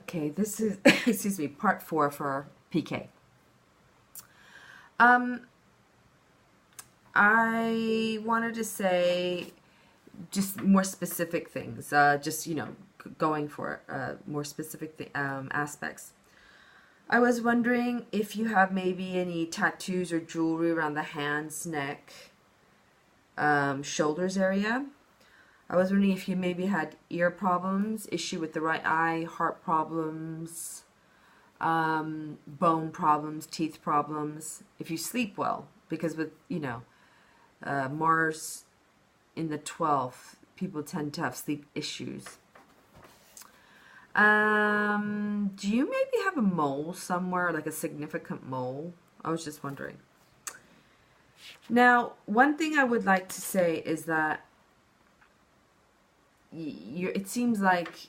Okay, this is, excuse me, part 4 for PK. Um, I wanted to say just more specific things, just, going for more specific aspects. I was wondering if you have maybe any tattoos or jewelry around the hands, neck, shoulders area. I was wondering if you maybe had ear problems, issue with the right eye, heart problems, bone problems, teeth problems, if you sleep well. Because with, Mars in the 12th, people tend to have sleep issues. Do you maybe have a mole somewhere, like a significant mole? I was just wondering. Now, one thing I would like to say is that it seems like,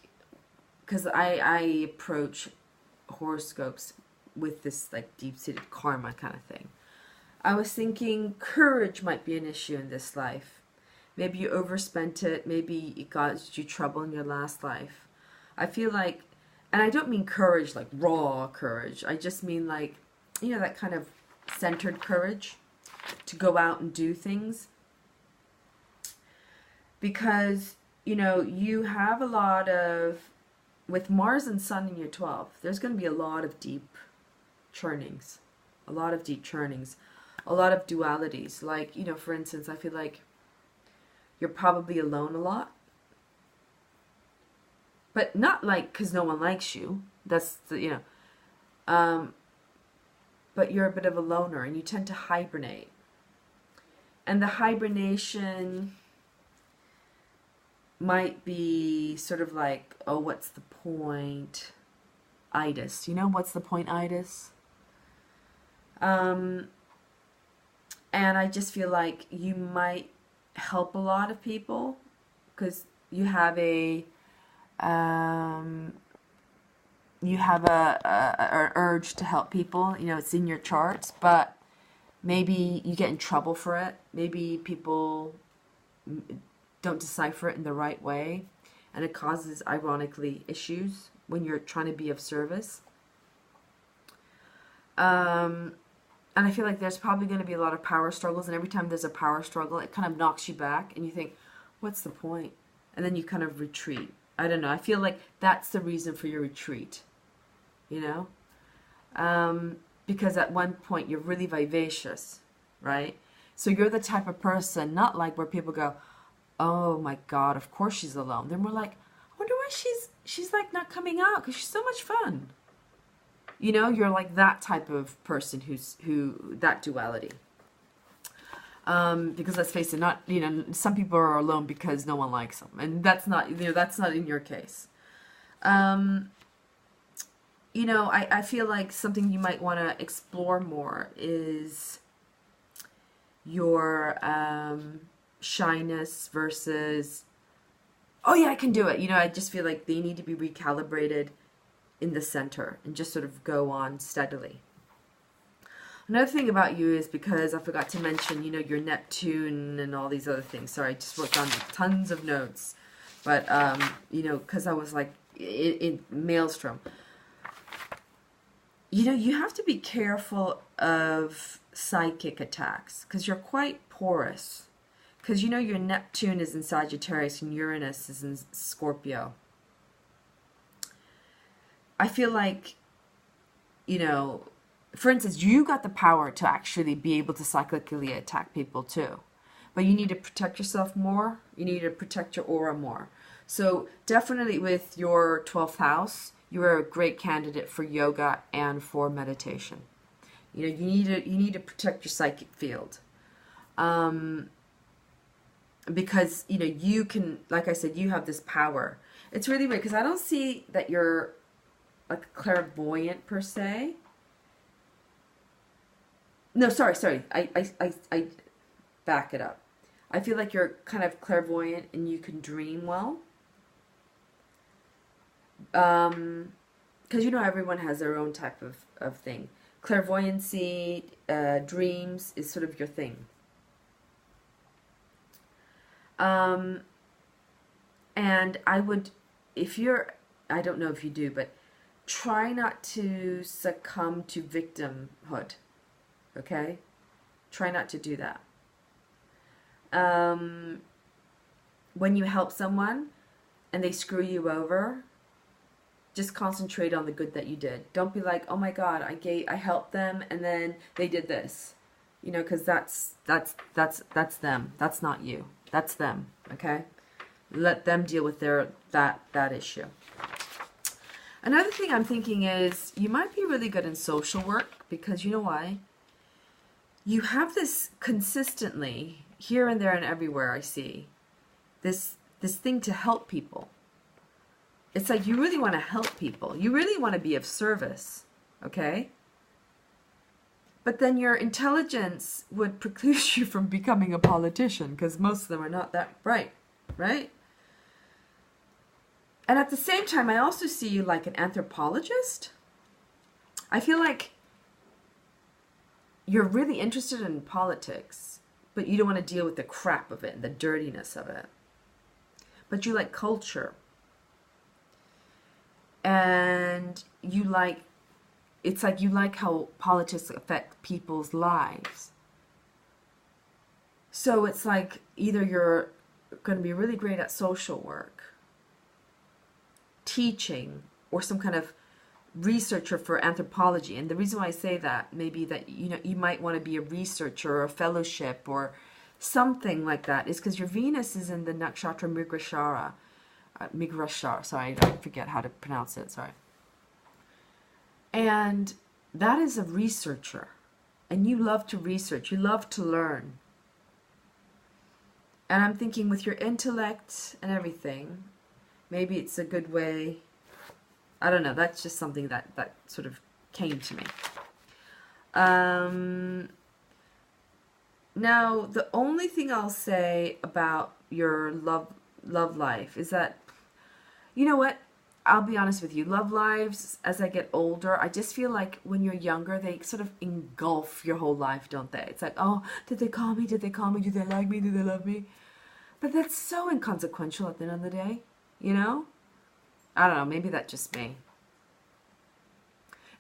because I approach horoscopes with this like deep-seated karma kind of thing. I was thinking courage might be an issue in this life. Maybe you overspent it. Maybe it got you trouble in your last life. I feel like, and I don't mean courage like raw courage. I just mean like, that kind of centered courage to go out and do things. Because, you have a lot of, with Mars and Sun in your 12th, there's going to be a lot of deep churnings. A lot of deep churnings. A lot of dualities. Like, for instance, I feel like you're probably alone a lot. But not like because no one likes you. That's the, but you're a bit of a loner and you tend to hibernate. And the hibernation might be sort of like, oh, what's the point? Itis. What's the point, itis? And I just feel like you might help a lot of people because you have a urge to help people. It's in your charts, but maybe you get in trouble for it. Maybe people don't decipher it in the right way, and it causes, ironically, issues when you're trying to be of service. And I feel like there's probably going to be a lot of power struggles, and every time there's a power struggle, it kind of knocks you back, and you think, what's the point? And then you kind of retreat. I don't know. I feel like that's the reason for your retreat, because at one point you're really vivacious, right? So you're the type of person, not like where people go, oh my God, of course she's alone. They're more like, I wonder why she's like not coming out because she's so much fun. You're like that type of person that duality. Because let's face it, not, some people are alone because no one likes them. And that's not in your case. I feel like something you might want to explore more is your, shyness versus, oh yeah, I can do it. I just feel like they need to be recalibrated in the center and just sort of go on steadily. Another thing about you is, because I forgot to mention, your Neptune and all these other things. Sorry, I just wrote down tons of notes. But, because I was like, in Maelstrom. You have to be careful of psychic attacks because you're quite porous. Because your Neptune is in Sagittarius and Uranus is in Scorpio. I feel like, for instance, you got the power to actually be able to cyclically attack people too. But you need to protect yourself more. You need to protect your aura more. So definitely with your 12th house, you are a great candidate for yoga and for meditation. You need to protect your psychic field. Because, you can, like I said, you have this power. It's really weird because I don't see that you're like clairvoyant per se. No, sorry. I back it up. I feel like you're kind of clairvoyant and you can dream well. Because, everyone has their own type of thing. Clairvoyancy, dreams is sort of your thing. And I would, if you're, I don't know if you do, but try not to succumb to victimhood, okay? Try not to do that. When you help someone and they screw you over, just concentrate on the good that you did. Don't be like, oh my God, I helped them and then they did this. You know, because that's them. That's not you. That's them. Okay? Let them deal with that issue. Another thing I'm thinking is you might be really good in social work, because you know why? You have this consistently here and there and everywhere. I see this thing to help people. It's like you really want to help people. You really want to be of service. Okay? But then your intelligence would preclude you from becoming a politician, because most of them are not that bright, right? And at the same time, I also see you like an anthropologist. I feel like you're really interested in politics, but you don't want to deal with the crap of it and the dirtiness of it. But you like culture. And you like, it's like you like how politics affect people's lives. So it's like either you're going to be really great at social work, teaching, or some kind of researcher for anthropology. And the reason why I say that, maybe that, you know, you might want to be a researcher or a fellowship or something like that, is because your Venus is in the nakshatra Mrigasara. Mrigasara, sorry, I forget how to pronounce it, sorry. And that is a researcher. And you love to research. You love to learn. And I'm thinking with your intellect and everything, maybe it's a good way. I don't know. That's just something that sort of came to me. Now, the only thing I'll say about your love life is that, you know what? I'll be honest with you. Love lives, as I get older, I just feel like when you're younger, they sort of engulf your whole life, don't they? It's like, oh, did they call me? Did they call me? Do they like me? Do they love me? But that's so inconsequential at the end of the day, you know? I don't know. Maybe that's just me.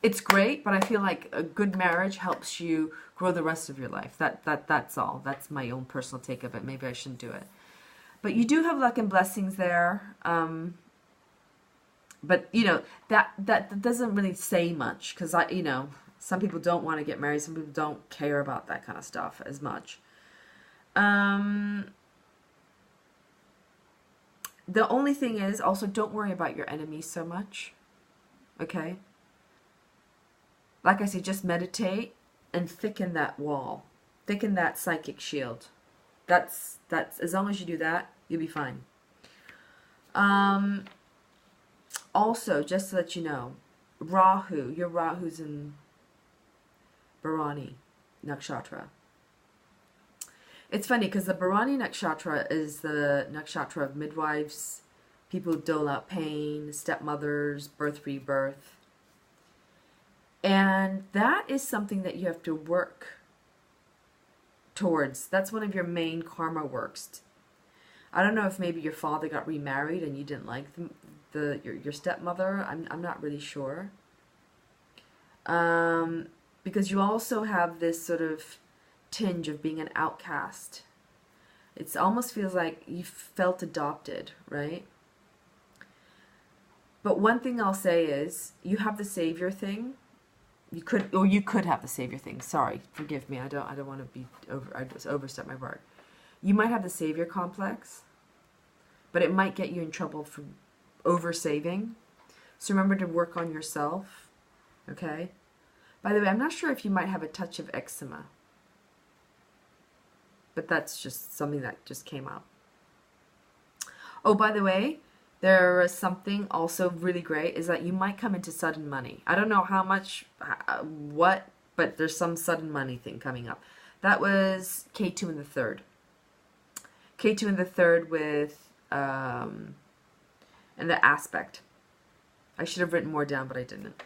It's great, but I feel like a good marriage helps you grow the rest of your life. That's all. That's my own personal take of it. Maybe I shouldn't do it. But you do have luck and blessings there. But, you know, that doesn't really say much, because, you know, some people don't want to get married. Some people don't care about that kind of stuff as much. The only thing is, also, don't worry about your enemies so much. Okay? Like I say, just meditate and thicken that wall. Thicken that psychic shield. That's as long as you do that, you'll be fine. Also, just to let you know, Rahu, your Rahu's in Bharani Nakshatra. It's funny because the Bharani Nakshatra is the Nakshatra of midwives, people who dole out pain, stepmothers, birth, rebirth. And that is something that you have to work towards. That's one of your main karma works. I don't know if maybe your father got remarried and you didn't like your stepmother. I'm not really sure. Because you also have this sort of tinge of being an outcast. It almost feels like you felt adopted, right? But one thing I'll say is you have the savior thing. You could have the savior thing. Sorry, forgive me. I don't want to be I just overstep my word. You might have the savior complex, but it might get you in trouble for over saving. So remember to work on yourself. Okay? By the way, I'm not sure if you might have a touch of eczema. But that's just something that just came up. Oh, by the way, there is something also really great is that you might come into sudden money. I don't know how much, what, but there's some sudden money thing coming up. That was K2 in the third. K2 in the third with, and the aspect. I should have written more down, but I didn't.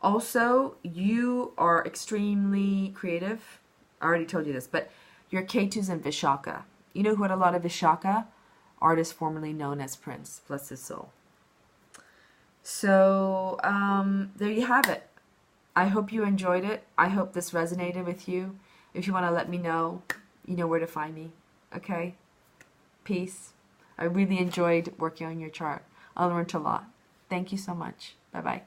Also, you are extremely creative. I already told you this, but your K2's in Vishaka. You know who had a lot of Vishaka? Artist formerly known as Prince. Bless his soul. So, there you have it. I hope you enjoyed it. I hope this resonated with you. If you want to let me know, you know where to find me. Okay? Peace. I really enjoyed working on your chart. I learned a lot. Thank you so much. Bye-bye.